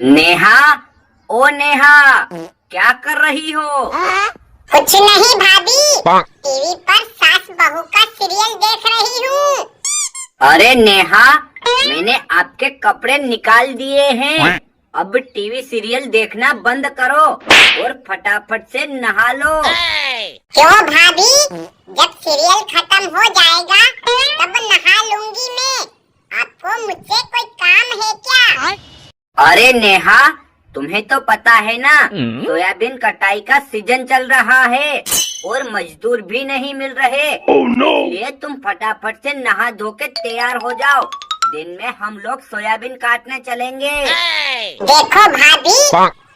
नेहा, ओ नेहा, क्या कर रही हो? कुछ नहीं भाभी, टीवी पर सास बहू का सीरियल देख रही हूँ। अरे नेहा, मैंने आपके कपड़े निकाल दिए हैं। अब टीवी सीरियल देखना बंद करो और फटाफट से नहा लो। क्यों भाभी, जब सीरियल खत्म हो जाएगा तब नहा लूंगी मैं। आपको मुझसे कोई काम है क्या? अरे नेहा, तुम्हें तो पता है ना, सोयाबीन कटाई का सीजन चल रहा है और मजदूर भी नहीं मिल रहे। इसलिए तुम फटाफट से नहा धो के तैयार हो जाओ। दिन में हम लोग सोयाबीन काटने चलेंगे। देखो भाभी,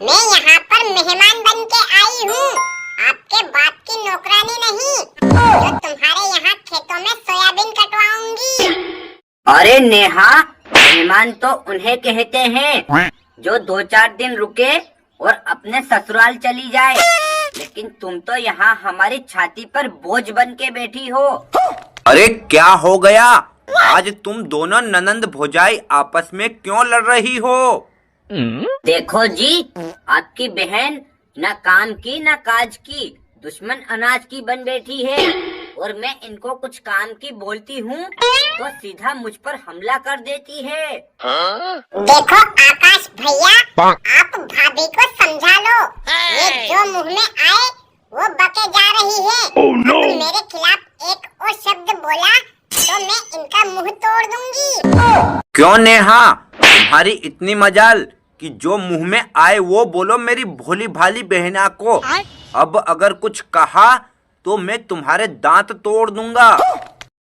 मैं यहाँ पर मेहमान बन के आई हूँ, आपके बाप की नौकरानी नहीं, जो तुम्हारे यहाँ खेतों में सोयाबीन कटवाऊंगी। अरे नेहा, मेहमान तो उन्हें कहते हैं जो 2-4 दिन रुके और अपने ससुराल चली जाए, लेकिन तुम तो यहाँ हमारी छाती पर बोझ बन के बैठी हो। अरे क्या हो गया? आज तुम दोनों ननंद भौजाई आपस में क्यों लड़ रही हो? देखो जी, आपकी बहन न काम की न काज की दुश्मन अनाज की बन बैठी है, और मैं इनको कुछ काम की बोलती हूँ तो सीधा मुझ पर हमला कर देती है। देखो आकाश भैया, आप भाभी को समझा लो। ये जो मुंह में आए वो बके जा रही है। अगर मेरे खिलाफ एक और शब्द बोला तो मैं इनका मुंह तोड़ दूंगी। क्यों नेहा, तुम्हारी इतनी मजाल कि जो मुंह में आए वो बोलो मेरी भोली भाली बहना को। अब अगर कुछ कहा तो मैं तुम्हारे दांत तोड़ दूंगा।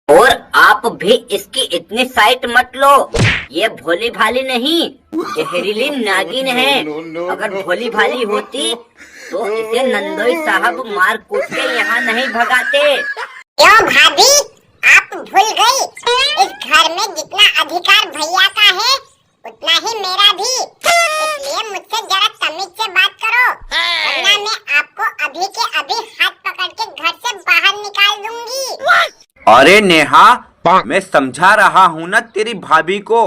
और आप भी इसकी इतनी साइट मत लो। ये भोली भाली नहीं, जहरीली नागिन है। अगर भोली भाली होती तो इसे नंदोई साहब मार कूट के यहाँ नहीं भगाते। क्यों भाभी, आप भूल गई, इस घर में जितना अधिकार भैया का है उतना ही मेरा भी। इसलिए मुझसे जरा तमीज से बात करो, वरना मैं आपको अभी के अभी हाथ पकड़ के घर से बाहर निकाल दूंगी। अरे नेहा, मैं समझा रहा हूँ ना तेरी भाभी को,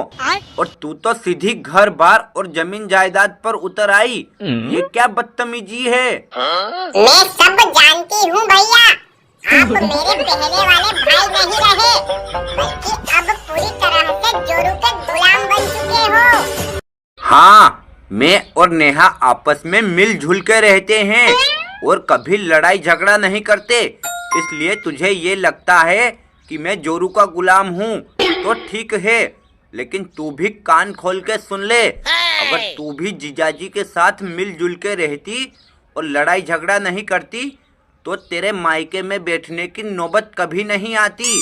और तू तो सीधी घर बार और जमीन जायदाद पर उतर आई। ये क्या बदतमीजी है? मैं सब जानती हूँ भैया, आप मेरे पहले वाले भाई नहीं रहे, बल्कि अब पूरी तरह से जोरू के गुलाम बन चुके हो। हाँ, मैं और नेहा आपस में मिलजुल के रहते हैं और कभी लड़ाई झगड़ा नहीं करते। इसलिए तुझे ये लगता है कि मैं जोरू का गुलाम हूँ तो ठीक है, लेकिन तू भी कान खोल के सुन ले। अगर तू भी जीजाजी के साथ मिलजुल के रहती और लड़ाई झगड़ा नहीं करती तो तेरे मायके में बैठने की नौबत कभी नहीं आती।